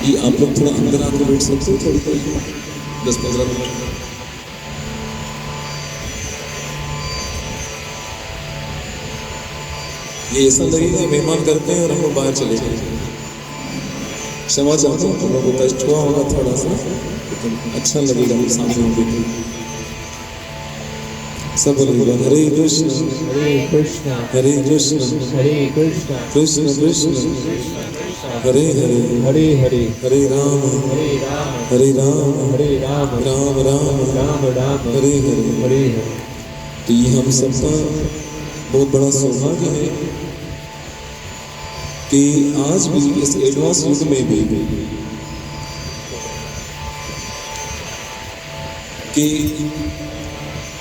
ये आप लोग थोड़ा अंदर आकर बैठ सकते हो, थोड़ी देर 10-15 मिनट। ये ऐसा लगेगा मेहमान करते हैं और हम लोग बाहर चले जाएंगे। क्षमा चाहता हूँ, तुम लोगों को कष्ट हुआ होगा थोड़ा सा, लेकिन अच्छा लगेगा हम सामने होंगे। सब बोलेगा हरे कृष्ण हरे कृष्ण हरे कृष्ण हरे कृष्ण कृष्ण कृष्ण हरे हरे हरे हरे हरे राम हरे राम हरे राम हरे राम राम राम राम राम हरे हरे। हरे हरे। तो ये हम सबका बहुत बड़ा सौभाग्य है कि आज भी इस एडवांस युग में भी कि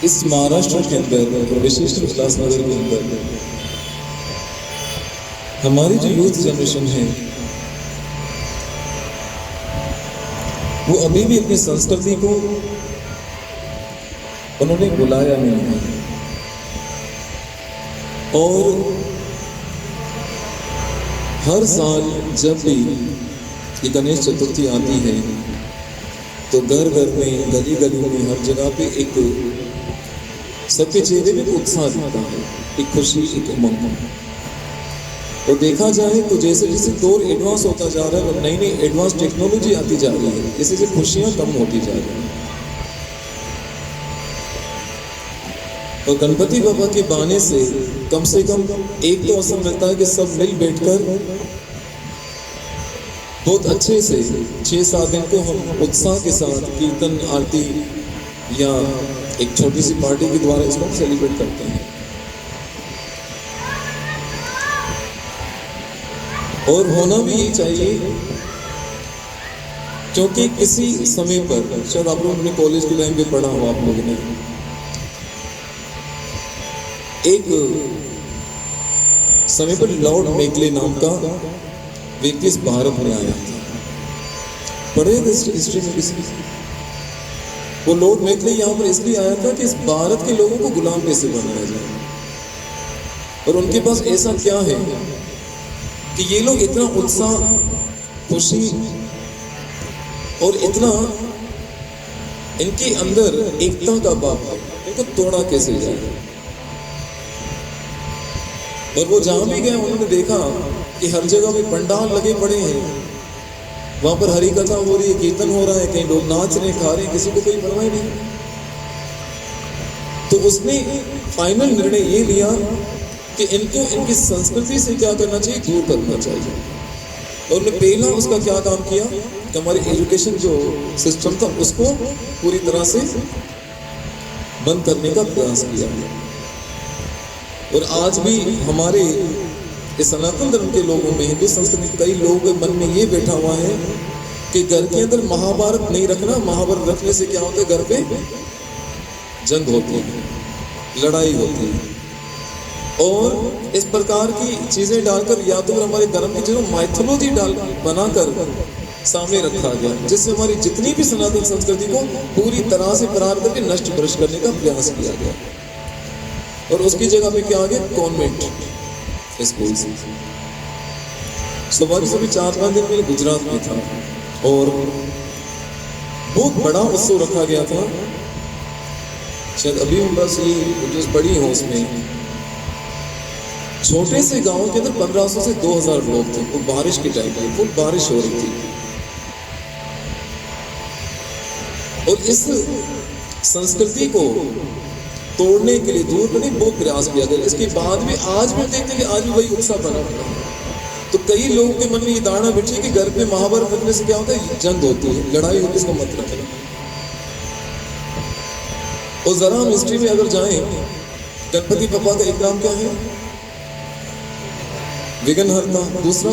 इस महाराष्ट्र के अंदर और विशेष उल्लासनगर के अंदर हमारी जो यूथ जनरेशन है वो अभी भी अपनी संस्कृति को उन्होंने बुलाया नहीं है। और हर साल जब भी ये गणेश चतुर्थी आती है तो घर घर में, गली गली में, हर जगह पे एक सबके चेहरे में उत्साह दिखता है, एक खुशी, एक उमंग। और देखा जाए तो जैसे जैसे दौर एडवांस होता जा रहा है, नई नई एडवांस टेक्नोलॉजी आती जा रही है, जैसे जैसे खुशियां कम होती जा रही हैं। और गणपति बाबा के बहाने से कम एक तो अवसर मिलता है कि सब मिल बैठकर बहुत अच्छे से 6-7 दिन को हम उत्साह के साथ कीर्तन, आरती या एक छोटी सी पार्टी के द्वारा इसको हम सेलिब्रेट करते हैं। और होना भी यही चाहिए, क्योंकि किसी समय पर शायद आप लोग अपने कॉलेज के टाइम पे पढ़ा हो आप लोगों ने, एक समय पर लॉर्ड मेकले नाम का व्यक्ति इस भारत में आया था। पढ़ेगा हिस्ट्री में किसी, वो लॉर्ड मेकले यहाँ पर इसलिए आया था कि इस भारत के लोगों को गुलाम कैसे बनाया जाए। और उनके पास ऐसा क्या है कि ये लोग इतना उत्साह, खुशी और इतना इनके अंदर एकता का भाव है, इनको तोड़ा कैसे जाए। और वो जहां भी गए उन्होंने देखा कि हर जगह में पंडाल लगे पड़े हैं, वहां पर हरी कथा हो रही है, कीर्तन हो रहा है, कहीं लोग नाच रहे, खा रहे हैं, किसी को कोई परवाह नहीं। तो उसने फाइनल निर्णय ये लिया कि इनको इनकी संस्कृति से क्या करना चाहिए, दूर करना चाहिए। और उन्होंने पहला उसका क्या काम किया कि हमारी एजुकेशन जो सिस्टम था उसको पूरी तरह से बंद करने का प्रयास किया। और आज भी हमारे इस सनातन धर्म के लोगों में, हिंदू संस्कृति, कई लोगों के मन में ये बैठा हुआ है कि घर के अंदर महाभारत नहीं रखना, महाभारत रखने से क्या होता है, घर पे जंग होती है, लड़ाई होती है। और इस प्रकार की चीजें डालकर या तो हमारे धर्म की जो माइथोलॉजी डाल बनाकर सामने रखा गया, जिससे हमारी जितनी भी सनातन संस्कृति को पूरी तरह से फरार करके नष्ट भ्रष्ट करने का प्रयास किया गया। और उसकी जगह पे क्या आ गया, कॉन्वेंट स्कूल। सौभाग्य से भी 4-5 दिन में गुजरात में था और बहुत बड़ा उत्सव रखा गया था। शायद अभी हम बस ये बड़ी हो, उसमें छोटे से गांव के अंदर 1500 से 2000 लोग थे। वो बारिश के टाइम पे फुल बारिश हो रही थी। और इस संस्कृति को तोड़ने के लिए, दूर करने बहुत प्रयास किया गया। इसके बाद भी आज भी देखते हैं कि आज भी वही उत्साह बना हुआ है। तो कई लोगों के मन में ये धारणा बैठी है कि घर पे महाभारत रखने से क्या होता है, जंग होती है, लड़ाई होती है, इसको मत रखें। और जरा हम हिस्ट्री में अगर जाएं, गणपति बाबा का एक नाम क्या है, विघ्नहर्ता, दूसरा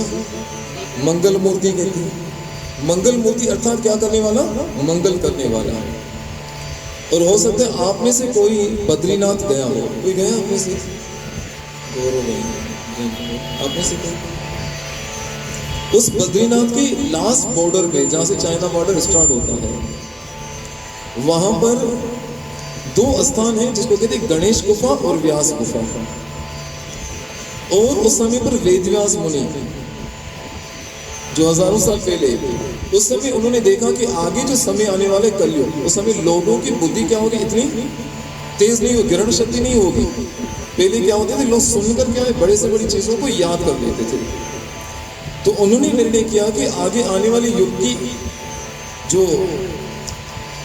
मंगल मूर्ति कहते हैं। मंगल मूर्ति अर्थात क्या करने वाला, मंगल करने वाला। और हो सकता है आप में से कोई बद्रीनाथ गया हो, कोई गया आप में से, गौरव नहीं, आप में से कोई उस बद्रीनाथ की लास्ट बॉर्डर पे, जहां से चाइना बॉर्डर स्टार्ट होता है, वहां पर 2 स्थान है जिसको कहते हैं गणेश गुफा और व्यास गुफा। और उस समय पर वेदव्यास मुनि जो हजारों साल पहले उस समय उन्होंने देखा कि आगे जो समय आने वाले कलयुग, उस समय लोगों की बुद्धि क्या होगी, इतनी तेज नहीं होगी, ग्रहण शक्ति नहीं होगी। पहले क्या होते थे, लोग सुनकर क्या है बड़े से बड़ी चीजों को याद कर लेते थे। तो उन्होंने निर्णय किया कि आगे आने वाले युग की जो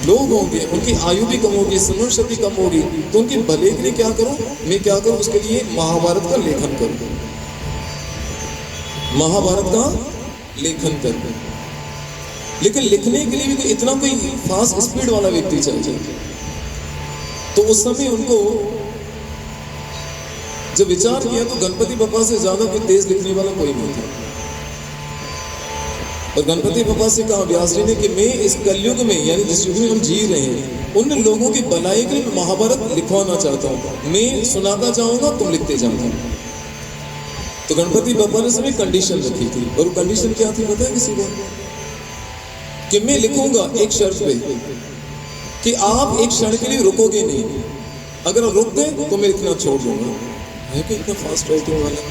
लोग होंगे उनकी आयु भी कम होगी, स्मरण शक्ति कम होगी, तो उनके भले के लिए क्या करूं, मैं क्या करूं, उसके लिए महाभारत का लेखन करूं, महाभारत का लेखन करूं। लेकिन लिखने के लिए भी तो इतना कोई फास्ट स्पीड वाला व्यक्ति चाहिए। तो उस समय उनको जब विचार किया तो गणपति बप्पा से ज्यादा कोई तेज लिखने वाला कोई नहीं था। और गणपति बप्पा से कहा व्यास जी ने कि मैं इस कलयुग में, यानी जिस युग में हम जी रहे हैं, उन लोगों की भलाई के लिए महाभारत लिखवाना चाहता हूँ। मैं सुनाता जाऊंगा, तुम लिखते जाओगे। तो गणपति बप्पा ने समय कंडीशन रखी थी, और वो कंडीशन क्या थी पता है किसी को? कि मैं लिखूंगा एक शर्त पे कि आप एक क्षण के लिए रुकोगे नहीं, अगर रुक गए तो मैं लिखना छोड़ दूंगा। है कि इतना फास्ट राइटिंग वाला?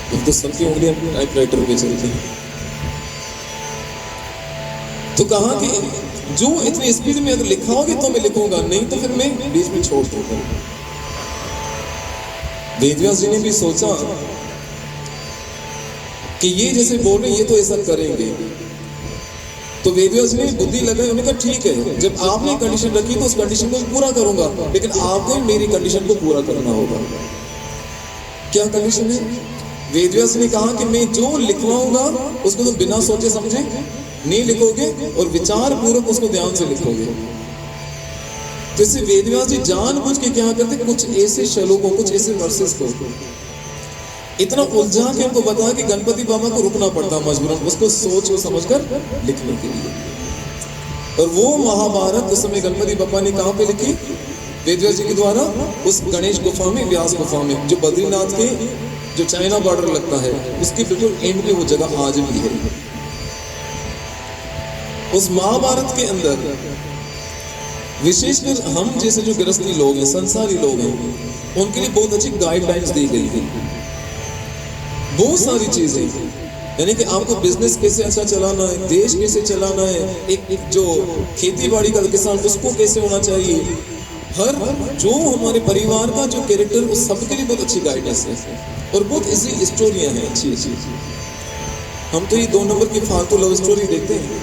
अब तो सबकी उंगलियां टाइपराइटर पे चलती हैं। तो कहा कि जो इतनी स्पीड में अगर लिखाओगे तो मैं लिखूंगा, नहीं तो फिर मैं बीच में छोड़ दूंगा। वेदव्यास जी ने भी सोचा कि ये जैसे बोल रहे ये तो ऐसा करेंगे। तो वेदव्यास जी ने बुद्धि लगाई, उन्होंने कहा ठीक है, जब आपने कंडीशन रखी तो उस कंडीशन को पूरा करूंगा, लेकिन आपको मेरी कंडीशन को पूरा करना होगा। क्या कंडीशन है? वेदव्यास ने कहा कि मैं जो लिखवाऊंगा उसको तुम बिना सोचे समझे नहीं लिखोगे और विचार पूर्वक उसको ध्यान से लिखोगे। तो इससे वेदव्यास जी जानबूझ के क्या करते, कुछ ऐसे श्लोकों, कुछ ऐसे वर्सेस को इतना उलझा के हमको बता कि गणपति बाबा को रुकना पड़ता मजबूरन उसको सोच समझकर लिखने के लिए। और वो महाभारत उस समय गणपति बाबा ने कहां पे लिखी? वेदव्यास जी के द्वारा उस गणेश गुफा में, व्यास गुफा में, जो बद्रीनाथ के जो चाइना बॉर्डर लगता है उसके बिल्कुल एंड में वो जगह आज भी है। उस महाभारत के अंदर विशेषकर हम जैसे जो गृहस्थी लोग हैं, संसारी लोग हैं, उनके लिए बहुत अच्छी गाइडलाइंस दी गई थी। बहुत सारी चीजें, यानी कि आपको बिजनेस कैसे अच्छा चलाना है, देश कैसे चलाना है, एक जो खेती बाड़ी का किसान उसको कैसे होना चाहिए, हर जो हमारे परिवार का जो कैरेक्टर, उस सबके लिए बहुत अच्छी गाइडेंस है। और बहुत ऐसी स्टोरियां हैं अच्छी अच्छी। हम तो ये 2 नंबर की फालतू लव स्टोरी देखते हैं,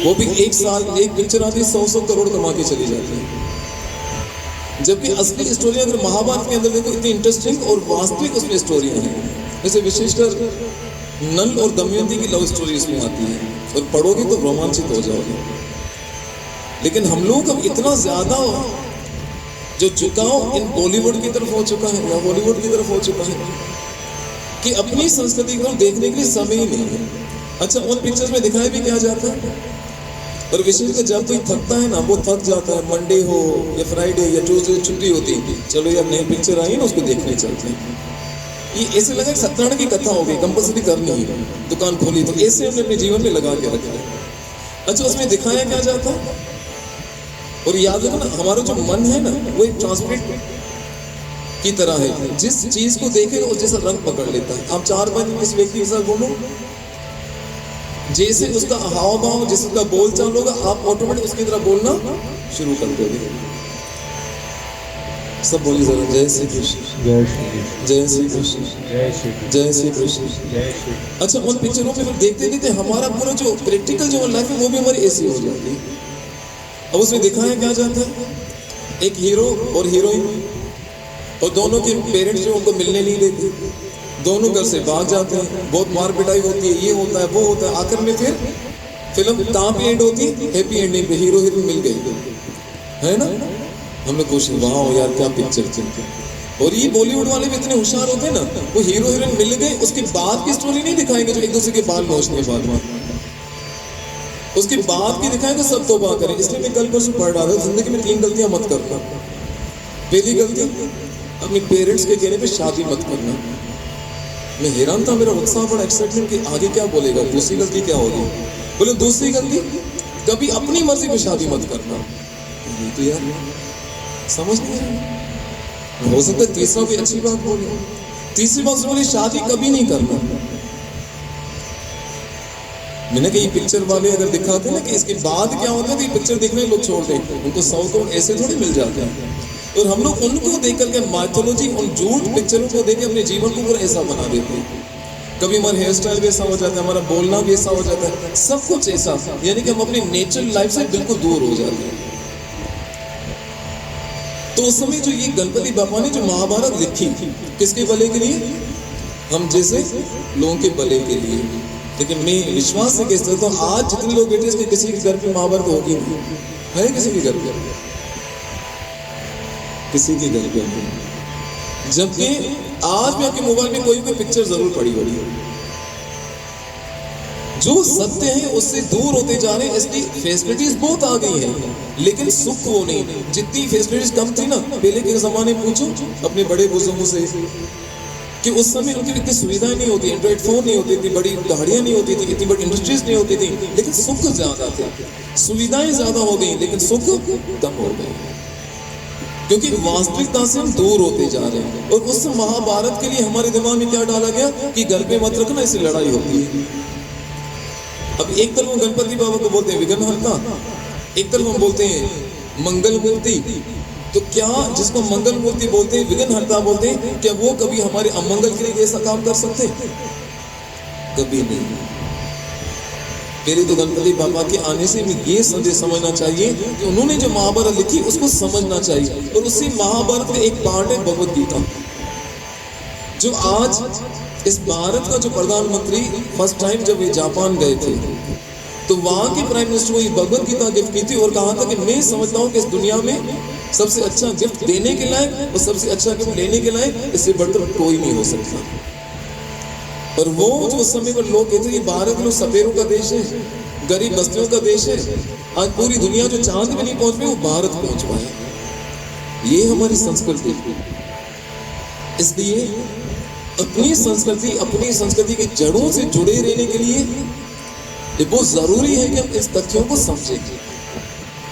वो भी एक साल एक पिक्चर आती है 100 करोड़ कमा के चली जाती है। जबकि असली स्टोरी अगर महाभारत के अंदर देखो इतनी इंटरेस्टिंग और वास्तविक उसमें स्टोरियां हैं। जैसे विशेषकर नल और दमयंती की लव स्टोरी इसमें आती है, और पढ़ोगे तो रोमांचित हो जाओगे। लेकिन हम लोग अब इतना ज्यादा जो झुकाव इन बॉलीवुड की तरफ हो चुका है या हॉलीवुड की तरफ हो चुका है कि अपनी संस्कृति को देखने के लिए समय ही नहीं है। अच्छा, उन पिक्चर्स में दिखाया भी क्या जाता है, और विशेषकर जब कोई थकता है ना, वो थक जाता है, मंडे हो या फ्राइडे या ट्यूसडे छुट्टी होती है, चलो यार नई पिक्चर आई ना उसको देखने चलते हैं। ये ऐसे लगा सत्यनारायण की कथा हो गई, कंपल्सरी करनी ही, दुकान खोली तो ऐसे हमने अपने जीवन में लगा के रखा है। अच्छा, उसमें दिखाया क्या जाता है, और याद रखो ना, हमारा जो मन है ना वो एक ट्रांसपेरेंट की तरह है, जिस चीज को देखेगा उस जैसा रंग पकड़ लेता है। आप 4 बार किस व्यक्ति के साथ घूमो, जैसे उसका हाव भाव, जैसे उसका बोलचाल होगा, आप ऑटोमेटिक उसकी तरह बोलना शुरू कर दोगे। सब बोलिए जरा, जय श्री कृष्ण, जय श्री कृष्ण, जय श्री कृष्ण, जय श्री कृष्ण, जय श्री कृष्ण, जय श्री। अच्छा, उन पिक्चरों में देखते देखते हमारा पूरा जो प्रैक्टिकल जो लाइफ है वो भी हमारी ऐसी हो जाती है। अब उसमें दिखाया क्या जाता है, एक हीरो और हीरोइन, और दोनों के पेरेंट्स जो उनको मिलने नहीं देते, दोनों घर से भाग जाते हैं, बहुत मार पिटाई होती है, ये होता है वो होता है। आखिर में फिर फिल्म कहाँ पे एंड होती है? हैप्पी एंडिंग पे, हीरो हीरोइन मिल गई, है ना? हम लोग खुश, वाह यार क्या पिक्चर चलती। और ये बॉलीवुड वाले भी इतने होशियार होते हैं ना, वो हीरो हीरोइन मिल गए, उसके बाद की स्टोरी नहीं दिखाएंगे जो एक दूसरे के बाल नोचने के बाद, उसके बाद की दिखाएंगे सब तौबा करें। इसलिए मैं कल परसों पढ़ रहा था, जिंदगी में 3 गलतियां मत करना। पहली गलती, अपने पेरेंट्स के कहने पे शादी मत करना। मैं हैरान था, मेरा उत्साह बड़ा, एक्साइटमेंट कि आगे क्या बोलेगा। दूसरी गलती क्या होगी? बोले दूसरी गलती, कभी अपनी मर्जी पे शादी मत करना। ये तो यार समझ नहीं रहा। हो सकता है तीसरा कोई अच्छी बात बोले। तीसरी बात बोले, शादी कभी नहीं करना। मैंने कहा ये पिक्चर वाले अगर दिखाते ना कि इसके बाद क्या होता है, तो ये पिक्चर देखने लोग छोड़ दें, उनको 100 करोड़ ऐसे थोड़ी मिल जाते हैं। और हम लोग उनको देख करके माइथोलॉजी, उन झूठ पिक्चरों को देख के अपने जीवन को पूरा ऐसा बना देते हैं। कभी हमारा हेयर स्टाइल भी ऐसा हो जाता है, हमारा बोलना भी ऐसा हो जाता है, सब कुछ ऐसा, यानी कि हम अपनी नेचुरल लाइफ से बिल्कुल दूर हो जाते हैं। तो उस समय जो ये गणपति बापा ने जो महाभारत लिखी, किसके भले के लिए? हम जैसे लोगों के भले के लिए। लेकिन मैं विश्वास से कह सकता हूँ आज जितने लोग बैठे इसके किसी के घर पे महाभारत होगी नहीं है, किसी के घर पे, किसी के घर पे नहीं। जबकि आज भी आपके मोबाइल में कोई कोई पिक्चर जरूर पड़ी होगी। जो सत्य है उससे दूर होते जा रहे हैं, इसलिए फैसिलिटीज बहुत आ गई हैं, लेकिन सुख वो नहीं। जितनी फैसिलिटीज कम थी ना पहले के जमाने में, पूछो अपने बड़े बुजुर्गों से कि उस समय उनकी इतनी सुविधाएं नहीं होती, एंड्रॉइड फोन नहीं होती, इतनी बड़ी गाड़ियां नहीं होती थी, इतनी बड़ी इंडस्ट्रीज नहीं होती थी, लेकिन सुख ज्यादा थे। सुविधाएं ज्यादा हो गई लेकिन सुख कम हो गए, क्योंकि वास्तविकता से हम दूर होते जा रहे हैं। और उस महाभारत के लिए हमारे दिमाग में क्या डाला गया कि घर पे मत रखना, इससे लड़ाई होती है। अब एक तरफ हम गणपति बाबा को बोलते हैं विघ्नहर्ता, एक तरफ हम बोलते हैं मंगल मूर्ति। तो क्या जिसको मंगल मूर्ति बोलते हैं, विघ्नहर्ता बोलते हैं, क्या वो कभी हमारे अमंगल के लिए ऐसा काम कर सकते हैं? कभी नहीं। पहले तो गणपति बाबा के आने से हमें ये संदेश समझना चाहिए कि उन्होंने जो महाभारत लिखी उसको समझना चाहिए। और उसी महाभारत का एक पार्ट है भगवत गीता, जो आज इस भारत का जो प्रधानमंत्री फर्स्ट टाइम जब ये जापान गए थे तो वहां के प्राइम मिनिस्टर को ये भगवत गीता गिफ्ट की थी और कहा था कि मैं समझता हूं कि इस दुनिया में सबसे अच्छा गिफ्ट देने के लायक और सबसे अच्छा गिफ्ट लेने के लायक इससे बढ़कर कोई नहीं हो सकता। और वो जो उस समय पर लोग कहते हैं भारत लोग सपेरों का देश है, गरीब बस्तियों का देश है, आज पूरी दुनिया जो चांद में नहीं पहुंच पाई वो भारत पहुंच पाए। ये हमारी संस्कृति। इसलिए अपनी संस्कृति की जड़ों से जुड़े रहने के लिए ये बहुत जरूरी है कि हम इस तथ्यों को समझें।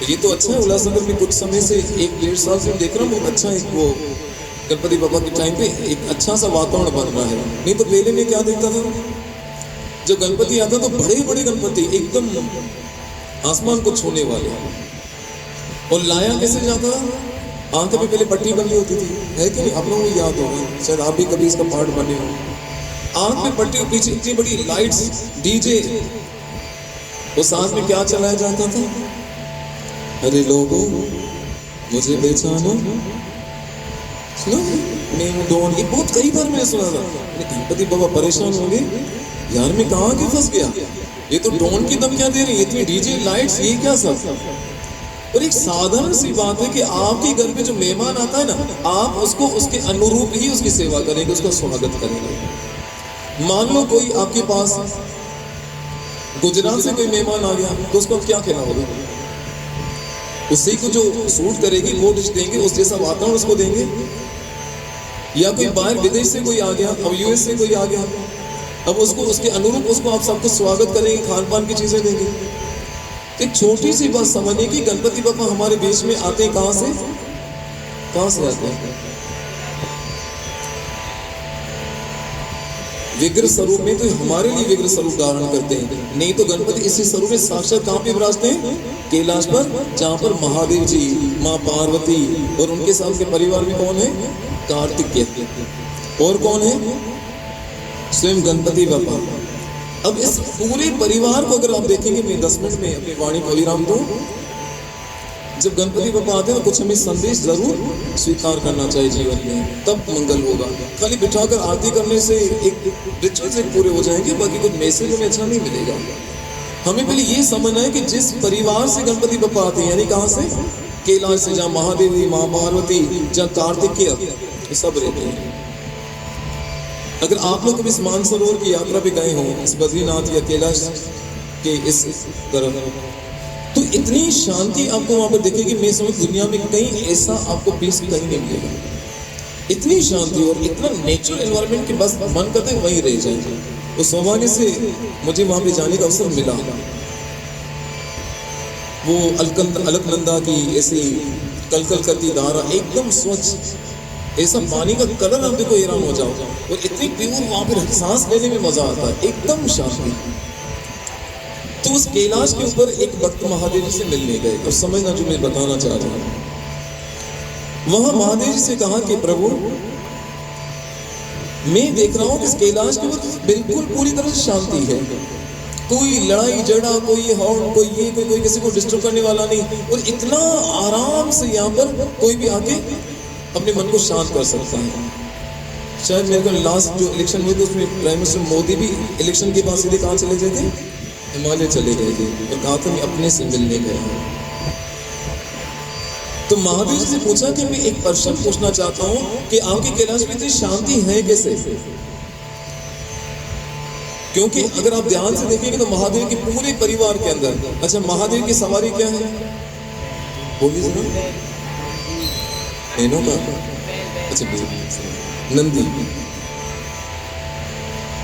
ये तो अच्छा है, उल्लासनगर में कुछ समय से 1-1.5 साल से देख रहा हूँ बहुत अच्छा एक वो गणपति बाबा के टाइम पे एक अच्छा सा वातावरण बन रहा है। नहीं तो पहले में क्या देखता था, जब गणपति आता तो बड़े बड़े गणपति एकदम आसमान को छूने वाले, और लाया कैसे जाता, आंखों पे पहले पट्टी बनी होती थी, है कि नहीं? आप लोगों को याद होगा, शायद आप भी कभी इसका पार्ट बने हो। आंख पे पट्टी, पीछे इतनी बड़ी लाइट्स, डीजे, वो साथ में क्या चलाया जाता था? अरे लोगों मुझे पहचानो, सुनो मैं हूँ डॉन। ये बहुत कई बार मैंने सुना था। गणपति बाबा परेशान होंगे, यार मैं कहाँ के फंस गया, ये तो डॉन की दम क्या दे रही है, इतनी डीजे लाइट्स, ये क्या सब। और एक साधारण सी बात है कि आपके घर में जो मेहमान आता है ना, आप उसको उसके अनुरूप ही उसकी सेवा करेंगे, उसका स्वागत करेंगे। मान लो कोई आपके पास गुजरात से कोई मेहमान आ गया तो उसको क्या खिलाओगे? उसी को जो सूट करेगी वो डिश देंगे, उस जैसा वातावरण उसको देंगे। या कोई बाहर विदेश से कोई आ गया, अब यूएस से कोई आ गया, अब उसको उसके अनुरूप उसको आप सबको स्वागत करेंगे, खान पान की चीजें देंगे। एक छोटी सी बात समझिए कि गणपति बाबा हमारे बीच में आते हैं कहां से आते हैं? विग्रह स्वरूप में, तो हमारे लिए विग्रह स्वरूप धारण करते हैं। नहीं तो गणपति इसी स्वरूप में साक्षात कहां पे विराजते हैं? कैलाश पर, जहां पर महादेव जी, माँ पार्वती और उनके साथ के परिवार में कौन है? कार्तिकेय। और कौन है? स्वयं गणपति बाबा। अब इस पूरे परिवार को अगर आप देखेंगे, मैं 10 मिनट में अपनी वाणी को विराम दूं। जब गणपति बाबा आते हैं तो कुछ हमें संदेश जरूर स्वीकार करना चाहिए जीवन में, तब मंगल होगा। खाली बिठाकर आरती करने से एक रिचुअल्स एक पूरे हो जाएंगे, बाकी कुछ मैसेज हमें अच्छा नहीं मिलेगा। हमें पहले ये समझना है कि जिस परिवार से गणपति बाबा आते हैं, यानी कहाँ से? कैलाश से, जहाँ महादेवी, माँ पार्वती, जहाँ कार्तिकेय सब रहते हैं। अगर आप लोग कभी इस मानसरोवर की यात्रा पे गए हो, इस बद्रीनाथ या कैलाश के इस तरफ, तो इतनी शांति आपको वहां पर दिखेगी। मैं समझ दुनिया में कहीं ऐसा आपको पीस कहीं नहीं मिलेगा। इतनी शांति और इतना नेचुरल एनवायरनमेंट कि बस मन करते वहीं रह जाए। तो सौभाग्य से मुझे वहां पे जाने का अवसर मिला। वो अलकनंदा की ऐसी कलकल करती धारा, एकदम स्वच्छ, ऐसा पानी का कलर आप देखो हैरान हो जाओ। और इतनी प्योर वहां पर सांस लेने में मजा आता है, एकदम शांति। तो उस कैलाश के ऊपर एक भक्त महादेव जी से मिलने गए। और समझना जो मैं बताना चाह रहा हूं, वहां महादेव जी से कहा कि प्रभु मैं देख रहा हूं कि इस कैलाश के ऊपर बिल्कुल पूरी तरह से शांति है, कोई लड़ाई झगड़ा, कोई हॉर्न, कोई ये कोई किसी को डिस्टर्ब करने वाला नहीं, और इतना आराम से यहाँ पर कोई भी आके अपने मन को शांत कर सकता है। शायद मेरे को लास्ट जो इलेक्शन हुए थे उसमें प्राइम मिनिस्टर मोदी भी इलेक्शन के बाद सीधे कहाँ चले गए थे? हिमालय चले गए थे और कहा था मैं अपने से मिलने गया हूँ। तो महादेव जी से पूछा कि मैं एक प्रश्न पूछना चाहता हूँ कि आपके कैलाश में इतनी शांति है कैसे? क्योंकि अगर आप ध्यान से देखेंगे तो महादेव के पूरे परिवार के अंदर, अच्छा महादेव की सवारी क्या है? बोलिए जरा। का अच्छा नंदी।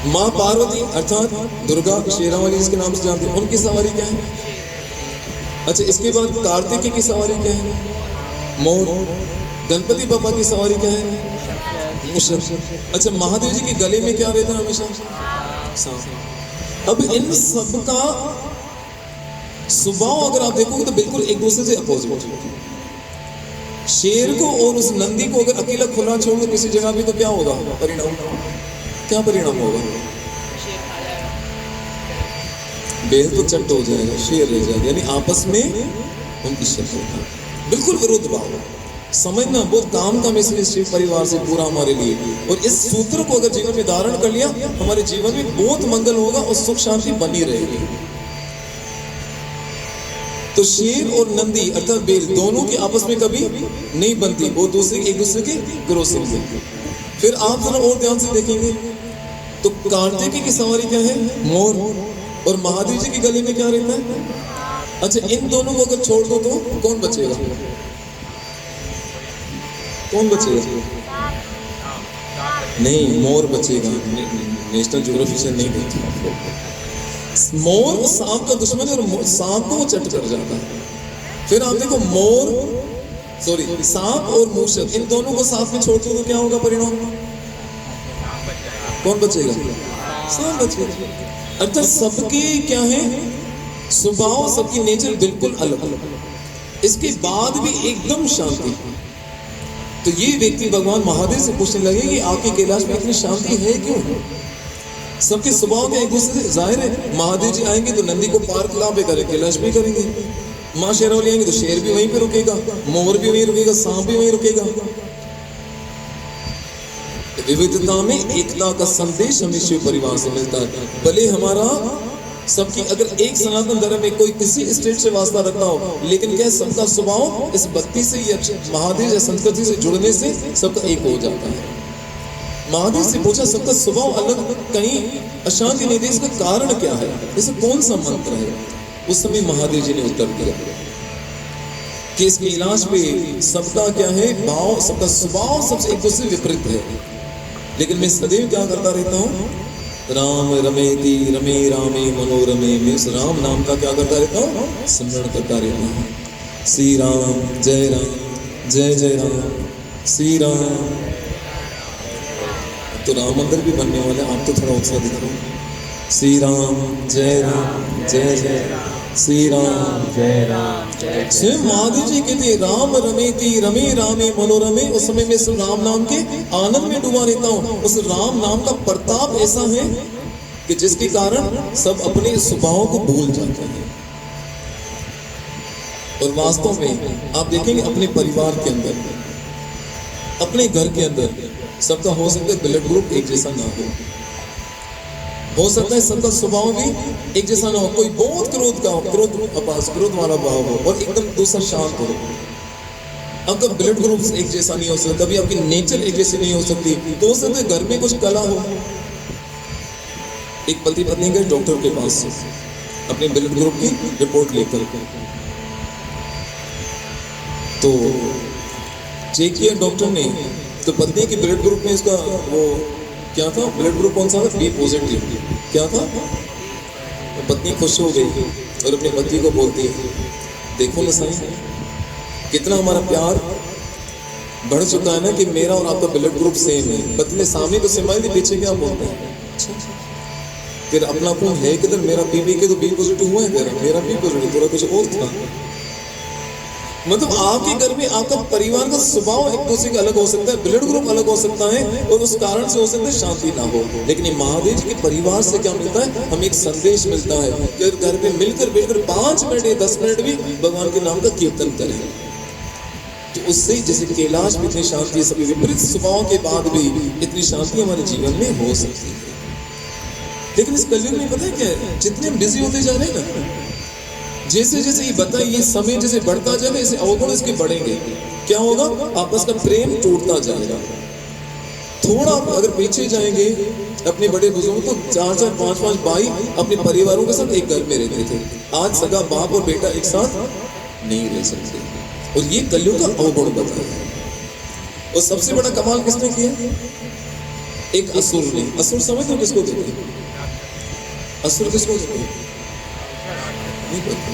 माँ पार्वती अर्थात दुर्गा शेरावाली जिसके नाम से जानते हैं, उनकी सवारी क्या है? अच्छा इसके बाद कार्तिकेय की सवारी क्या है? मोर। गणपति बाबा की सवारी क्या है? मूषक। अच्छा महादेव जी के गले में क्या रहता है हमेशा? सांप। अब इन सब का स्वभाव अगर आप देखोगे तो बिल्कुल एक दूसरे से अपोजिट। शेर को और उस नंदी को अगर अकेला खुला छोड़ दो किसी जगह पे तो क्या होगा परिणाम? क्या परिणाम होगा? बेल तो चट्ट हो जाएगा, शेर रह जाएगा, यानी आपस में उनकी शत्रुता, बिल्कुल विरुद्ध भाव। समझना बहुत काम का मैसेज शिव परिवार से पूरा हमारे लिए। और इस सूत्र को अगर जीवन में धारण कर लिया हमारे जीवन में बहुत मंगल होगा और सुख शांति बनी रहेगी। तो शेर और नंदी अर्थात बेल दोनों की आपस में कभी नहीं बनती, वो एक दूसरे के क्रॉसिंग से। फिर आप जरा और ध्यान से देखेंगे तो कार्तिकेय की सवारी क्या है? मोर। और महादेव जी के गले में क्या रहता है? अच्छा इन दोनों को अगर छोड़ दो तो कौन बचेगा? कौन बचेगा? नहीं मोर बचेगा। नेशनल ज्योग्राफी से नहीं देखी। मोर सांप का दुश्मन है और सांप को वो चट कर जाता है। फिर आप देखो सांप और मूषक इन दोनों को साथ में छोड़ दो तो क्या होगा परिणाम? कौन बचेगा? सांप बचेगा। अर्थात सबके क्या है स्वभाव, सबकी नेचर बिल्कुल अलग। इसके बाद भी एकदम शांति। तो ये व्यक्ति भगवान महादेव से पूछने लगे कि आपके कैलाश में इतनी शांति है क्यों? सबके स्वभाव के एक दूसरे से जाहिर है। महादेव जी आएंगे तो नंदी को पार कहाँ पे करें? कैलाश भी करेंगे। माँ शेरावाली आएंगे तो शेर भी वहीं पे रुकेगा, मोर भी वहीं रुकेगा, सांप भी वहीं रुकेगा। विविधता में एकता का संदेश हमें शिव परिवार से मिलता है। भले हमारा सबकी अगर एक सनातन धर्म में कोई किसी स्टेट से वास्ता रखता हो, लेकिन क्या सबका स्वभाव इस भक्ति से या महादेव या संस्कृति से जुड़ने से सबका एक हो जाता है। महादेव से पूछा सबका स्वभाव अलग, कहीं अशांति नहीं थी, इसका कारण क्या है? इसे कौन सा मंत्र है? उस समय महादेव जी ने उत्तर दिया कि इस कैलाश पे सबका क्या है भाव, सबका स्वभाव सबसे एक दूसरे विपरीत है। लेकिन मैं सदैव क्या करता रहता हूँ? राम रमेति रमे रामे मनोरमे। मैं उस राम नाम का क्या करता रहता हूँ? स्मरण करता रहता हूँ। श्री राम जय राम श्री राम। तो राम मंदिर भी बनने वाले, आप तो थोड़ा उत्साह दिखाओ। श्री राम जय श्री राम जय राम। स्वयं महादेव जी कहते राम रमेति रमे रामे मनोरमे। उस समय में राम नाम के आनंद में डूबा रहता हूँ। उस राम नाम का प्रताप ऐसा है कि जिसके कारण सब अपने स्वभाव को भूल जाते हैं। और वास्तव में आप देखेंगे अपने परिवार के अंदर, अपने घर के अंदर सबका हो सकता है ब्लड ग्रुप एक जैसा ना हो सकता है सबका स्वभाव भी एक जैसा ना हो। कोई बहुत क्रोध का हो, क्रोध वाला भाव हो, और एकदम दूसरा शांत हो। आपका ब्लड ग्रुप एक जैसा नहीं हो सकता, कभी आपकी नेचर एक जैसी नहीं हो सकती। तो हो सकता है घर में कुछ कला हो। एक पति पत्नी गए डॉक्टर के पास अपने ब्लड ग्रुप की रिपोर्ट लेकर, तो चेक किया डॉक्टर ने, तो पत्नी के ब्लड ग्रुप में इसका वो क्या था, ब्लड ग्रुप कौन सा था? B positive. क्या था? तो पत्नी खुश हो गई और अपने पति को बोलती है देखो ना सही कितना हमारा प्यार बढ़ चुका है ना कि मेरा और आपका ब्लड ग्रुप सेम है। पत्नी ने सामने तो सिमाइल दी, पीछे क्या बोलते हैं? तेरा अपनापन है किधर? मेरा पीपी के तो बी पॉजिटिव हुआ है तेरा, मेरा बी पॉजिटिव, तेरा कुछ और था। मतलब आपके घर में आपका परिवार का स्वभाव एक दूसरे का अलग हो सकता है, ब्लड ग्रुप अलग हो सकता है, और उस कारण से हो सकता है शांति ना हो। लेकिन ये महादेव जी के परिवार से क्या मिलता है? हमें एक संदेश मिलता है कि घर पे मिलकर बैठकर 5 मिनट या 10 मिनट भी भगवान के नाम का कीर्तन करें, तो उससे जैसे कैलाश में इतनी शांति, सभी विपरीत स्वभाव के बाद भी इतनी शांति हमारे जीवन में हो सकती है। लेकिन इस कलयुग में पता है क्या है? जितने हम बिजी होते जा रहे हैं ना, जैसे जैसे ये बताइए ये समय जैसे बढ़ता जाएगा, ऐसे अवगुण इसके बढ़ेंगे। क्या होगा? आपस का प्रेम टूटता जाएगा। थोड़ा अगर पीछे जाएंगे अपने बड़े बुजुर्ग, तो 4-4, 5-5 भाई अपने परिवारों के साथ एक घर में रहते थे। आज सगा बाप और बेटा एक साथ नहीं रह सकते, और ये कलयुग का अवगुण बताया। और सबसे बड़ा कमाल किसने किया? एक असुर ने। असुर समझ लो किसको कहते हैं? असुर किसको कहते हैं? नहीं पता।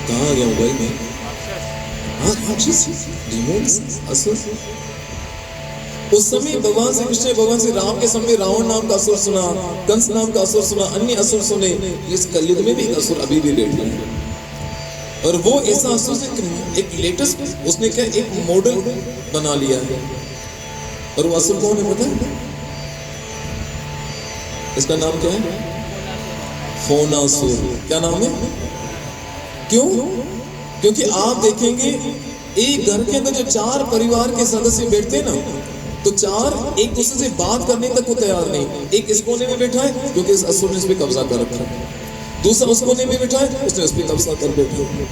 कहाँ आ गया मोबाइल में? असुर। उस समय भगवान श्री कृष्ण, भगवान श्री राम के समय रावण नाम का असुर सुना, कंस नाम का असुर सुना, अन्य असुर सुने। इस कलयुग में भी एक असुर अभी भी बैठा है, और वो ऐसा असुर से एक लेटेस्ट उसने क्या एक मॉडल बना लिया है। और वो असुर कौन है पता है? इसका नाम क्या है? फोनासुर। क्या नाम है? क्यों? क्योंकि आप देखेंगे एक घर के अंदर जो 4 परिवार के सदस्य बैठते हैं ना, तो 4 एक दूसरे से बात करने तक को तैयार नहीं। एक इस कोने में बैठा है क्योंकि इस असुर ने इस पे कब्जा कर रखा है, दूसरा उस कोने में बैठा है, उसने उस पे कब्जा कर बैठा है।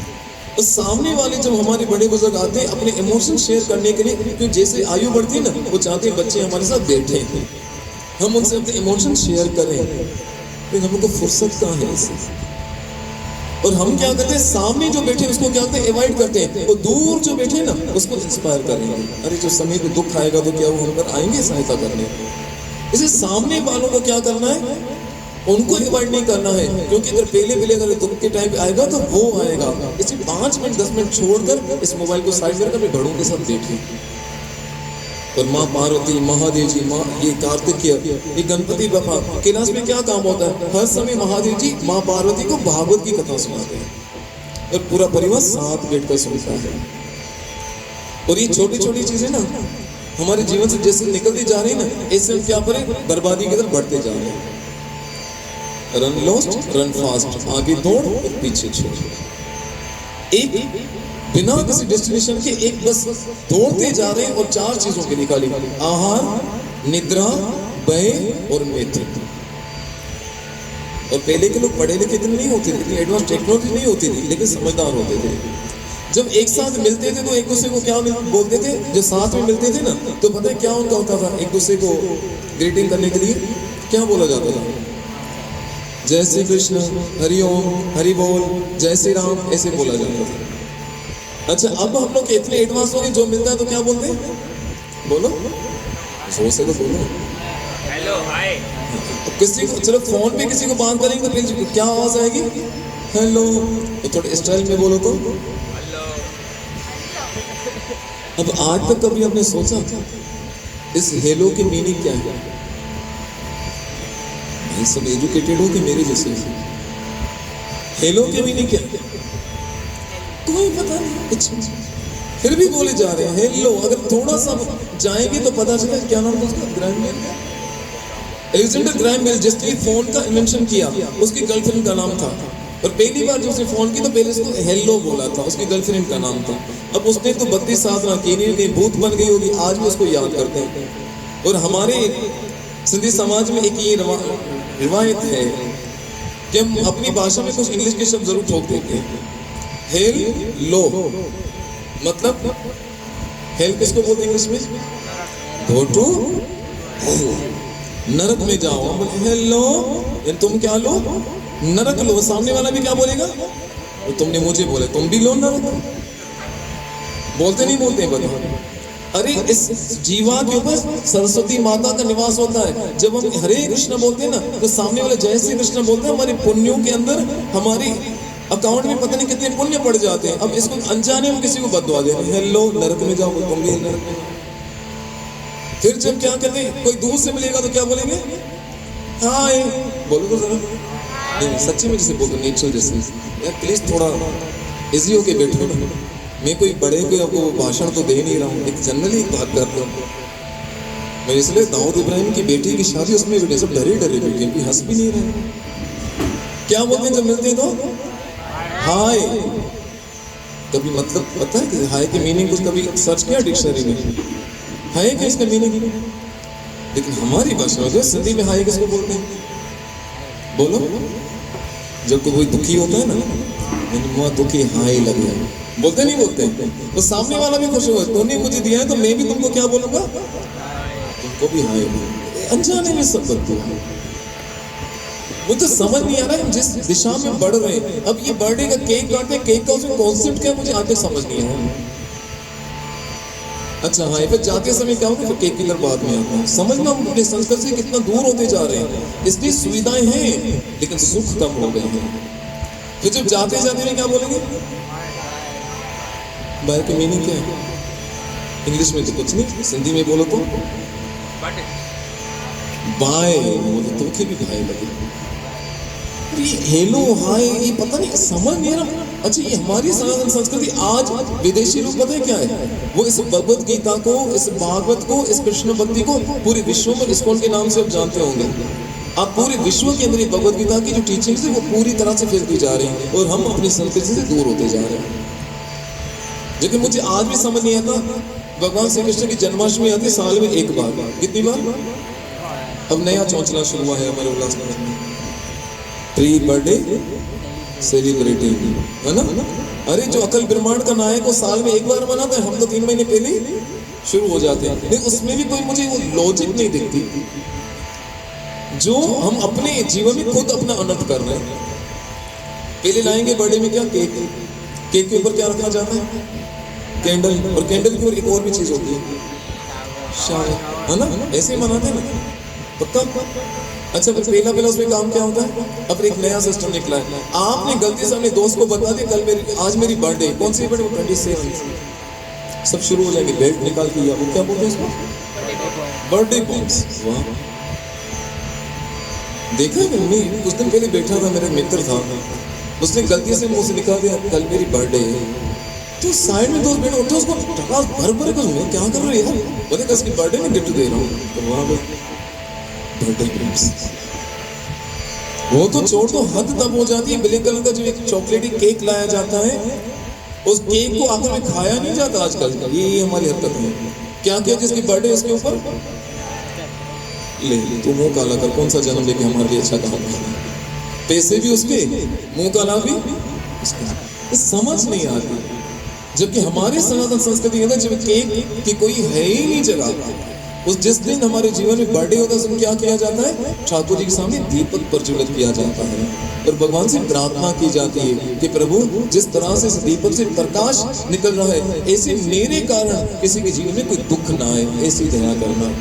तो सामने वाले जब हमारे बड़े बुजुर्ग आते हैं अपने इमोशन शेयर करने के लिए, क्योंकि जैसे आयु बढ़ती है ना, वो चाहते हैं बच्चे हमारे साथ बैठे, हम उनसे अपने इमोशन शेयर करें, लेकिन हमको फुर्सत कहाँ है इससे। और हम क्या करते हैं? सामने जो बैठे उसको क्या करते हैं? अवॉइड करते हैं। और दूर जो बैठे ना उसको इंस्पायर करेंगे। अरे जो समय पे दुख आएगा तो क्या वो हम पर आएंगे सहायता करने? इसे सामने वालों को क्या करना है? उनको अवॉइड नहीं करना है, क्योंकि अगर पहले अगर दुख के टाइम आएगा तो वो आएगा। इसे 5 मिनट 10 मिनट छोड़कर इस मोबाइल को साइड करके अपने बड़ों के साथ बैठे। और माँ पार्वती, महादेव जी, माँ ये कार्तिकेय, ये गणपति बाबा, कैलाश में क्या काम होता है? हर समय महादेव जी माँ पार्वती को भागवत की कथा सुनाते हैं, और पूरा परिवार साथ बैठकर सुनता है। और ये छोटी छोटी चीजें ना हमारे जीवन से जैसे निकलती जा रही है ना, ऐसे हम क्या करें? बर्बादी की तरफ बढ़ते जा रहे हैं। रन लॉस्ट रन फास्ट, आगे दौड़ और पीछे छोड़। एक बिना किसी डेस्टिनेशन के एक बस दौड़ते जा रहे हैं, और 4 चीजों के निकाली: आहार, निद्रा, भय और मैत्री। और पहले के लोग पढ़े लिखे इतने नहीं होते थे, इतनी एडवांस टेक्नोलॉजी नहीं होती थी, लेकिन समझदार होते थे। जब एक साथ मिलते थे तो एक दूसरे को क्या बोलते थे? जो साथ में मिलते थे ना, तो पता है क्या उनका होता था? एक दूसरे को ग्रीटिंग करने के लिए क्या बोला जाता था? जय श्री कृष्ण, हरि ओम, हरि बोल, जय श्री राम, ऐसे बोला जाता था। अच्छा, अब हम लोग इतने एडवांस हो गए, जो मिलता है तो क्या बोलते हैं? बोलो, जोर से तो बोलो। हेलो, हाय। किसी को चलो फोन पे किसी को बात करेंगे तो फिर क्या आवाज आएगी? हेलो। तो थोड़े स्टाइल में बोलो तो हेलो। अब आज तक कभी आपने सोचा इस हेलो की मीनिंग क्या है? भाई सब एजुकेटेड हो कि मेरे जैसे? हेलो की मीनिंग क्या है? कोई पता नहीं कुछ, फिर भी बोले जा रहे हैं हेलो। अगर थोड़ा सा जाएंगे तो पता चला क्या नाम था उसका? Graham Bell. Alexander Graham Bell जिसने फोन का इन्वेंशन किया, उसकी गर्लफ्रेंड का नाम था, और पहली बार जब उसने फोन की तो पहले उसको हेलो बोला था, उसकी गर्लफ्रेंड का नाम था। अब उसने तो 32 साधना की, नहीं भूत बन गई होगी, आज भी उसको याद करते हैं। और हमारे सिंधी समाज में एक ये रिवायत है कि हम अपनी भाषा में कुछ इंग्लिश के शब्द जरूर ठोक देते हैं। हेल लो मतलब हेल किसको बोलते हैं इंग्लिश में? गो टू हेल, नरक में जाओ। हेलो, तुम क्या लो? नरक लो। सामने वाला भी क्या बोलेगा? तो तुमने मुझे बोला, तुम भी लो नरक। बोलते नहीं बोलते हैं? बताओ। अरे इस जीवा के ऊपर सरस्वती माता का निवास होता है। जब हम हरे कृष्ण बोलते हैं ना, तो सामने वाले जय श्री कृष्ण बोलते हैं, हमारे पुण्यों के अंदर हमारी अकाउंट में पता नहीं कितने पुण्य पड़ जाते हैं। अब इसको अनजाने हम किसी को बदवा दे रहे हैं, हेलो नरक में जाओ, तुम भी नरक में। फिर जब क्या कहते हैं, कोई दूर से मिलेगा तो क्या बोलेंगे? हाय बोलो तो जरा। नहीं सच्ची में जैसे बोलो, नेचुरल जैसे। यार प्लीज थोड़ा इजी होके बैठो ना। मैं कोई बड़े को आपको भाषण तो दे नहीं रहा हूँ, एक जनरली बात कर रहा हूँ मैं। इसलिए दाऊद इब्राहिम की बेटी की शादी, उसमें बेटे सब डरे डरे बैठे, कोई हंस भी नहीं रहे। क्या बोलते हैं जब मिलते हैं तो हाय। कभी मतलब पता है कि हाय की मीनिंग कुछ कभी सर्च किया डिक्शनरी में? हाय क्या इसका मीनिंग? लेकिन हमारी भाषा में सिंधी में हाय किसको बोलते हैं? बोलो। जब कोई दुखी होता है ना, मुआ दुखी हाय लगे, बोलते नहीं बोलते? तो सामने वाला भी खुश होगा, तूने मुझे दिया है तो मैं भी तुमको क्या बोलूंगा? तुमको भी हाय। अनजाने में सब बनते हैं। मुझे समझ नहीं आ रहा है हम जिस दिशा में बढ़ रहे हैं। अब ये बर्थडे का केक काटते हैं, केक का उसमें कॉन्सेप्ट क्या है मुझे आज तक समझ नहीं आया। अच्छा हाँ, फिर जाते समय क्या होगा? फिर केक की तरफ बाद में आता है। समझना हम अपने संस्कृति से कितना दूर होते जा रहे हैं। इसलिए सुविधाएं हैं लेकिन सुख कम हो गए हैं। फिर जब जाते जाते में क्या बोलेंगे? बाय की मीनिंग क्या है? इंग्लिश में तो कुछ नहीं, सिंधी में बोलो तो बाय बोलो तो भी भाई लगे। ये हेलो हाय ये पता नहीं, समझ नहीं आ रहा। अच्छा ये हमारी सनातन संस्कृति, आज विदेशी लोग पता है क्या है? वो इस भगवत गीता को, इस भागवत को, इस कृष्ण भक्ति को पूरे विश्व में इस्कॉन के नाम से आप जानते होंगे। आप पूरे विश्व के अंदर भगवत गीता की जो टीचिंग्स है वो पूरी तरह से फैलती जा रही है और हम अपनी संस्कृति से दूर होते जा रहे हैं। लेकिन मुझे आज भी समझ नहीं आता, भगवान श्री कृष्ण की जन्माष्टमी आती है साल में एक बार, कितनी बार? अब नया चौंचला शुरू हुआ है हमारे उल्लासनगर में, प्री बर्थडे सेलिब्रेटिंग, है ना? अरे जो अकल ब्रह्मांड का नायक वो साल में एक बार मनाता है, हम तो 3 महीने पहले शुरू हो जाते हैं। लेकिन उसमें भी कोई मुझे वो लॉजिक नहीं दिखती जो हम अपने जीवन में खुद अपना अनर्थ कर रहे हैं। पहले लाएंगे बर्थडे में क्या? केक। केक के ऊपर क्या रखना जाता है? कैंडल। और कैंडल के ऊपर एक और भी चीज होती है, शायद, है ना? ऐसे ही मनाते हैं ना पक्का। अच्छा फिर पहला उसमें काम क्या होता है? अब एक नया सिस्टम निकला है। आपने गलती से अपने दोस्त को बता दिया कल आज मेरी बर्थडे, कौन सी बर्थडे? 27। सब शुरू हो जाएंगे बेल्ट निकाल के, या वो क्या बोलते हैं इसको? Birthday bombs. वाह, देखा है? मैं कुछ दिन पहले बैठा था, मेरा मित्र था, उसने गलती से मुंह से निकाल दिया कल मेरी बर्थडे है। तो साइड में दोस्त बैठे होते उसको टका भर भर कर, मैं क्या कर रहे हो यार? बोले कल की बर्थडे में गिफ्ट दे रहा हूँ। तो वहां पे बर्थडे गिफ्ट्स, वो तो छोड़ दो, हद तब हो जाती है। ब्लैक कलर का जो एक चॉकलेटी केक लाया जाता है, उस केक को आखिर में खाया नहीं जाता आजकल। ये हमारी हरकत है। क्या क्या जिसकी बर्थडे उसके ऊपर ले तू मुंह काला कर, कौन सा जन्म लेके हमारे लिए अच्छा काम कर, पैसे भी उसके, मुंह काला भी उसके। समझ नहीं आती। जबकि हमारी सनातन संस्कृति के अंदर जब केक की कोई है ही नहीं जगह, उस जिस दिन हमारे जीवन में बर्थडे होता है उस दिन क्या किया जाता है? ठाकुर जी के सामने दीपक प्रज्वलित किया जाता है और भगवान से प्रार्थना की जाती है कि प्रभु जिस तरह से इस दीपक से प्रकाश निकल रहा है, ऐसे मेरे कारण किसी के जीवन में कोई दुख ना आए, ऐसी दया करना।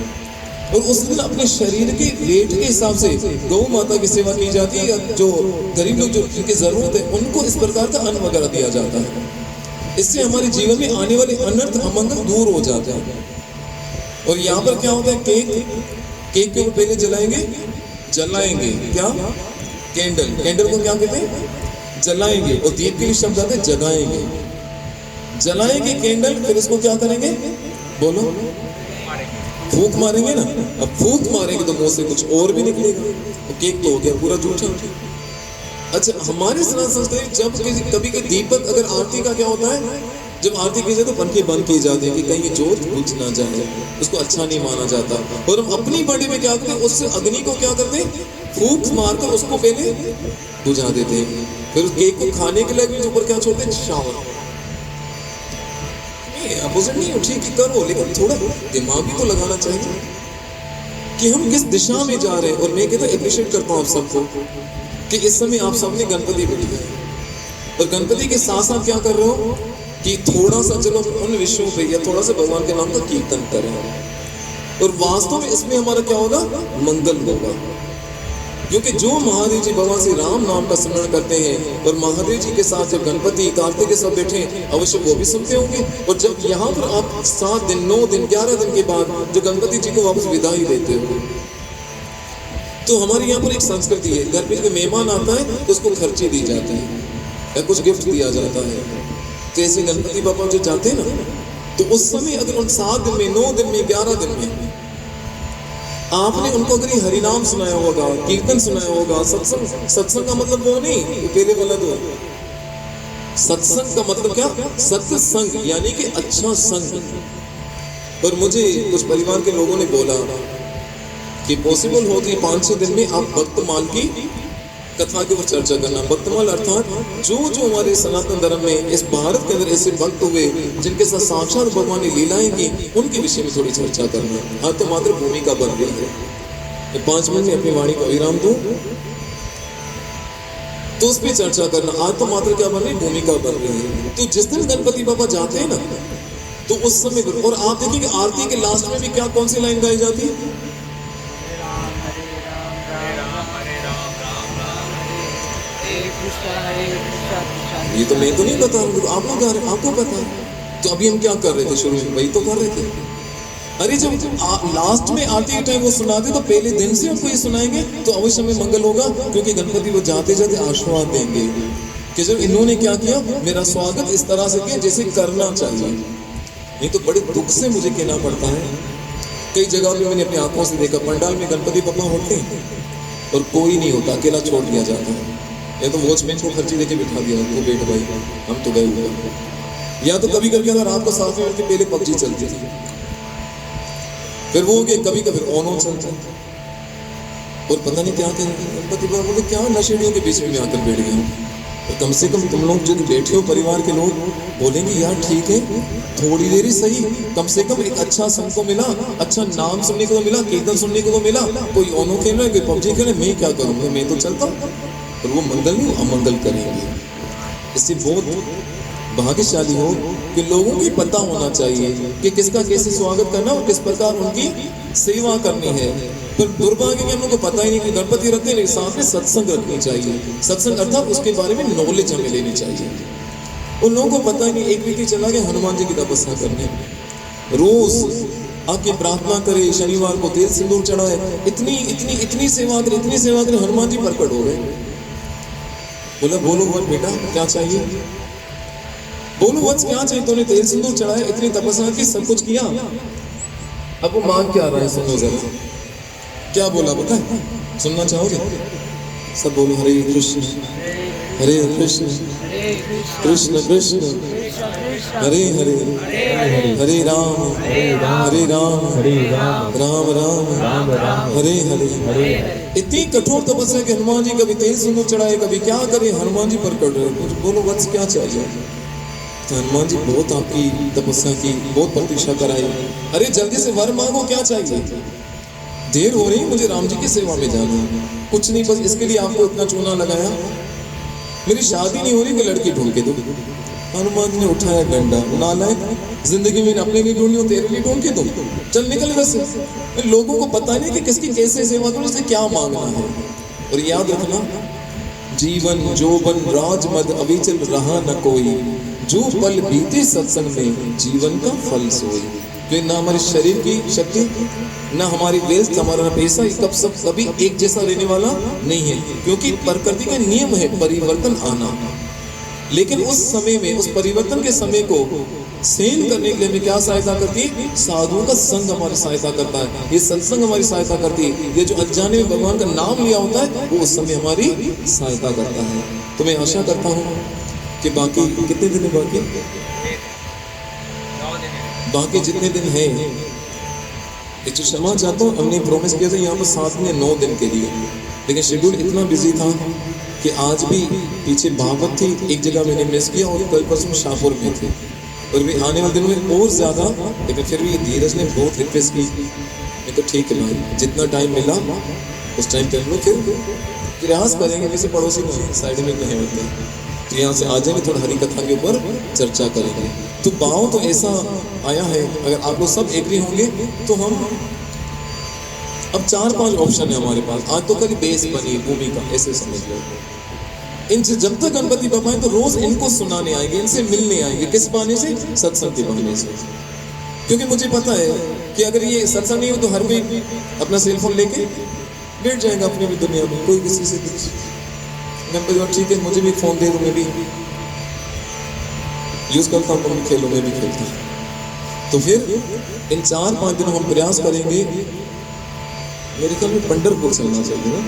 और उस दिन अपने शरीर के वेट के हिसाब से गौ माता की सेवा की जाती है। जो गरीब लोग जो जिनकी जरूरत है उनको इस प्रकार का अन्न वगैरह दिया जाता है। इससे हमारे जीवन में आने वाले अनर्थ अमंगल दूर हो जाते हैं। और यहाँ पर क्या होता है? केक के ऊपर पहले जलाएंगे क्या? कैंडल। कैंडल को क्या कहते हैं? जलाएंगे। और दीप के लिए शब्द आते हैं जगाएंगे। जलाएंगे कैंडल, फिर इसको क्या करेंगे? बोलो, फूंक मारेंगे ना। अब फूंक मारेंगे तो मुंह से कुछ और भी निकलेगा, तो केक तो हो गया पूरा झूठा। अच्छा हमारे सनातन संस्कृति जब कभी के दीपक, अगर आरती का क्या होता है, जब आरती की जाए तो पंखे बंद की जाती है कि कहीं ये जोत बुझ ना जाए, उसको अच्छा नहीं माना जाता। और हम अपनी बर्थडे में क्या करते हैं? उस अग्नि को क्या करते हैं? फूंक मारकर उसको पहले बुझा देते हैं। फिर उस केक को खाने के लिए ऊपर क्या छोड़ते हैं? शावर। अपोजिट नहीं हो, ठीक है करो, लेकिन थोड़ा दिमाग भी तो लगाना चाहिए कि हम किस दिशा में जा रहे हैं। और मैं कहता अप्रिशिएट करता हूँ आप सबको कि इस समय आप सबने गणपति बिठाया है, और गणपति के साथ साथ क्या कर रहे हो कि थोड़ा सा चलो उन विषयों पे या थोड़ा सा भगवान के नाम का कीर्तन करें। और वास्तव में इसमें हमारा क्या होगा? मंगल होगा। क्योंकि जो महादेव जी भगवान श्री राम नाम का स्मरण करते हैं और महादेव जी के साथ जब गणपति कार्तिक के सब बैठे अवश्य वो भी सुनते होंगे। और जब यहाँ पर आप 7 दिन 9 दिन 11 दिन के बाद जो गणपति जी को वापस विदाई देते हो, तो हमारे यहाँ पर एक संस्कृति है, घर पे कोई मेहमान आता है तो उसको खर्ची दी जाती है या कुछ गिफ्ट दिया जाता है। तो ऐसे गणपति बाबा जो जाते हैं ना, तो उस समय अगर उन 7 दिन में, 9 दिन में, 11 दिन में आपने उनको अगर ये हरिनाम सुनाया होगा, कीर्तन सुनाया होगा, सत्संग का मतलब वो नहीं, वो पहले वाला दो। सत्संग का मतलब क्या? सत्संग यानी कि अच्छा संग। पर मुझे कुछ परिवार के लोगों ने बोला कि पॉसिबल होगी 5-6 दिन में आप भक्तमाल की कथा के ऊपर चर्चा करना। भक्तमाल अर्थात जो हमारे सनातन धर्म में इस भारत के अंदर ऐसे भक्त हुए जिनके साथ साक्षात भगवान ने लीलाएं की, उनके विषय में थोड़ी चर्चा करना। हाँ, तो मात्र भूमिका बन रही है। 5 मिनट में अपनी वाणी को विराम दो तो उस पर चर्चा करना। आज तो मात्र क्या बन रही, भूमिका बन रही है। तो जिस दिन गणपति बाबा जाते हैं ना, तो उस समय, और आप देखिए कि आरती के लास्ट में भी क्या, कौन सी लाइन गाई जाती है? ये तो मैं तो नहीं बता रहा, आप लोग गा रहे, आपको पता है। तो अभी हम क्या कर रहे थे शुरू में? वही तो कर रहे थे। अरे जब लास्ट में आरती के टाइम वो सुनाते तो पहले दिन से उनको ये सुनाएंगे तो अवश्य में मंगल होगा, क्योंकि गणपति वो जाते जाते आशीर्वाद देंगे कि जब इन्होंने क्या किया, मेरा स्वागत इस तरह से किया जैसे करना चाहिए। नहीं तो बड़े दुख से मुझे कहना पड़ता है, कई जगह पे मैंने अपनी आंखों से देखा, पंडाल में गणपति बप्पा होते हैं और कोई नहीं होता, अकेला छोड़ दिया जाता है। या तो वॉचमैन को खर्ची देके बिठा दिया, तो बैठ भाई हम तो गए हुए। या तो कभी कभी अगर रात को 7 बजे के पहले पबजी चलती थी, फिर वो के कभी कभी ओनो चलता, और पता नहीं क्या करेंगे। गणपति बाबा बोले क्या नशेड़ियों के बीच में आकर बैठ गए। तो कम से कम तुम लोग जो बैठे हो परिवार के लोग बोलेंगे यार ठीक है, थोड़ी देर ही सही, कम से कम एक अच्छा संग को मिला, अच्छा नाम सुनने को तो मिला, कीर्तन सुनने को तो मिला। कोई ओनो खेल रहा है, कोई पबजी खेल रहा है, मैं क्या करूँगा, मैं तो चलता हूँ। और वो मंगल नहीं अमंगल करेंगे। इससे बहुत भाग्यशाली हो कि लोगों की पता होना चाहिए कि किसका कैसे स्वागत करना और किस प्रकार उनकी सेवा करनी है। पर दुर्भाग्य कि हम लोग को पता ही नहीं कि गणपति रखते हैं, साथ में सत्संग रखनी चाहिए। सत्संग अर्थात उसके बारे में नॉलेज हमें लेनी चाहिए। उन लोगों को पता ही नहीं। एक व्यक्ति चला गया हनुमान जी की तपस्या करने, रोज आके प्रार्थना करे, शनिवार को तेल सिंदूर चढ़ाए, इतनी इतनी इतनी सेवा करे, इतनी सेवा करे, हनुमान जी प्रकट हो गए। बोला बोलो वत्स बेटा क्या चाहिए, बोलो वत्स क्या चाहिए। तूने तेल सिंदूर चढ़ाया, इतनी तपस्या की, सब कुछ किया, अब वो मांग क्या रहा है, सुनो जरा क्या बोला पता है, सुनना चाहोगे? सब बोलो हरे कृष्ण हरे कृष्ण कृष्ण कृष्ण हरे हरे हरे राम राम राम हरे हरे। इतनी कठोर तपस्या कि हनुमान जी कभी तेल सिंदूर चढ़ाए, कभी क्या करे, हनुमान जी प्रकट रहे। बोलो वत्स क्या चाहिए? तो हनुमान जी बहुत आपकी तपस्या की, बहुत प्रतीक्षा कराई। अरे जल्दी से वर मांगो, क्या चाहिए, देर हो रही, मुझे राम जी की सेवा में जाना है। कुछ नहीं, बस इसके लिए आपको इतना चूना लगाया, मेरी शादी नहीं हो रही, कोई लड़की ढूंढ के दो। हनुमान जी ने उठाया डंडा, नालायक, जिंदगी में अपने लिए ढूंढनी हो, तेरे लिए ढूंढ के दो, चल निकल घर से। लोगों को पता नहीं कि किसकी कैसे सेवा करो, इससे क्या मांगना है। और याद रखना, जीवन जोबन राजमद अविचल रहा न कोई, जो पल बीते सत्संग में जीवन का फल सोई। कि ना हमारे शरीर की शक्ति, ना हमारी वेल्थ, हमारा पैसा, कब सब कभी एक जैसा रहने वाला नहीं है, क्योंकि प्रकृति का नियम है परिवर्तन आना। लेकिन उस समय में, उस परिवर्तन के समय को सहन करने के लिए हमें क्या सहायता करती है? साधुओं का संग हमारी सहायता करता है, ये सत्संग हमारी सहायता करती है। ये जो अनजाने में भगवान का नाम लिया होता है वो उस समय हमारी सहायता करता है। तो मैं आशा करता हूँ कि बाकी कितने दिन बाकी बाकी जितने दिन है, एक क्षमा चाहता हूँ, हमने प्रॉमिस किया था यहाँ पर 7 या 9 दिन के लिए, लेकिन शेड्यूल इतना बिजी था कि आज भी पीछे भागवत थी, एक जगह मैंने मिस किया, और कल परसों शाहपुर में थे, और भी आने वाले दिनों में और ज़्यादा। लेकिन फिर भी धीरज ने बहुत रिक्वेस्ट की, मैं तो ठीक है भाई, जितना टाइम मिला उस टाइम पे हम लोग फिर प्रयास करेंगे। वैसे पड़ोसी साइड में कहीं होते हैं, तो यहाँ से आ जाएंगे, थोड़ा हरी कथा के ऊपर चर्चा करेंगे। तो भाव तो ऐसा आया है, अगर आप लोग सब एग्री होंगे तो हम, अब 4-5 ऑप्शन है हमारे पास। आज तो कभी बेस बनी भूमिका, ऐसे समझ लो। इनसे जब तक गणपति बाबा हैं तो रोज इनको सुनाने आएंगे, इनसे मिलने आएंगे। किस बहाने से? सत्संग के बहाने से। क्योंकि मुझे पता है कि अगर ये सत्संग नहीं हो तो हर कोई अपना सेलफोन लेके लेट जाएगा अपनी भी दुनिया में, कोई किसी से कुछ। गणपति बाबा ठीक है, मुझे भी फोन दे दो, मैं भी यूज करता हूँ, तुम खेलो मैं भी खेलता हूँ। तो फिर इन 4-5 दिनों हम प्रयास करेंगे। मेरे ख्याल में पंढरपुर चलना चाहिए ना,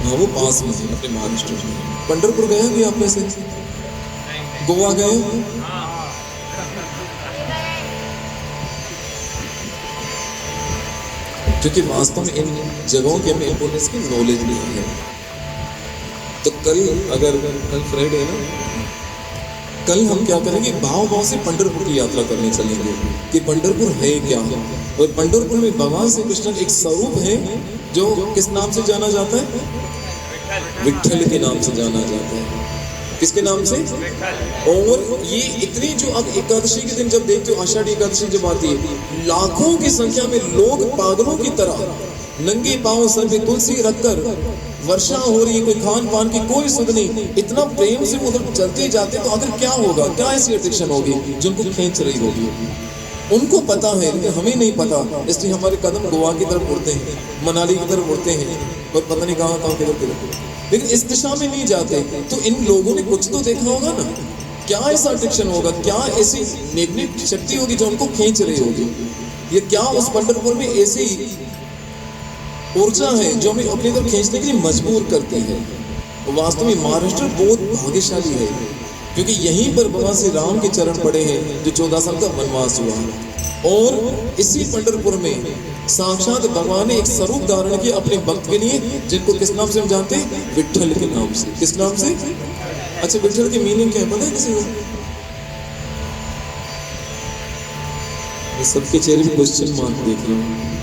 हाँ वो पास में है अपने महाराष्ट्र में। पंढरपुर गए कि आप में से? गोवा गए? क्योंकि वास्तव में इन जगहों की हमें इंपोर्टेंस की नॉलेज नहीं है। तो कल फ्राइडे है ना, कल हम क्या करेंगे, भाव से पंढरपुर की यात्रा करने चलेंगे कि पंढरपुर है क्या। और पंढरपुर में भगवान श्री कृष्ण एक स्वरूप है जो किस नाम से जाना जाता है? विट्ठल के नाम से जाना जाता है। किसके नाम से? और ये इतनी जो अब एकादशी के दिन जब देखते हो, आषाढ़ी एकादशी जब आती है, लाखों की संख्या में लोग पागलों की तरह नंगे पांव सर पे तुलसी रखकर, वर्षा हो रही है, कोई खान पान की कोई सुध नहीं, इतना प्रेम से उधर चलते जाते। तो आखिर क्या होगा, क्या ऐसी एडिक्शन होगी जो उनको खींच रही होगी? उनको पता है लेकिन हमें नहीं पता, इसलिए हमारे कदम गोवा की तरफ उड़ते हैं, मनाली की तरफ उड़ते हैं, और पता नहीं कहाँ किधर, लेकिन इस दिशा में नहीं जाते। तो इन लोगों ने कुछ तो देखा होगा ना, क्या ऐसा एडिक्शन होगा, क्या ऐसी मैग्नेटिक शक्ति होगी जो उनको खींच रही होगी? ये क्या उस पंढरपुर में ऐसी ऊर्जा है जो हमें अपनी तरफ खींचने के लिए मजबूर करती है? वास्तव में महाराष्ट्र बहुत भाग्यशाली है, क्योंकि यहीं पर भगवान श्री राम के चरण पड़े हैं जो 14 साल का वनवास हुआ। और इसी पंढरपुर में साक्षात भगवान ने एक स्वरूप धारण किया अपने भक्त के लिए, जिनको किस नाम से हम जानते हैं? विट्ठल के नाम से। किस नाम से? अच्छा, विट्ठल की मीनिंग क्या है पता है किसी को? मैं सबके चेहरे पे क्वेश्चन मार्क देख रहा हूँ।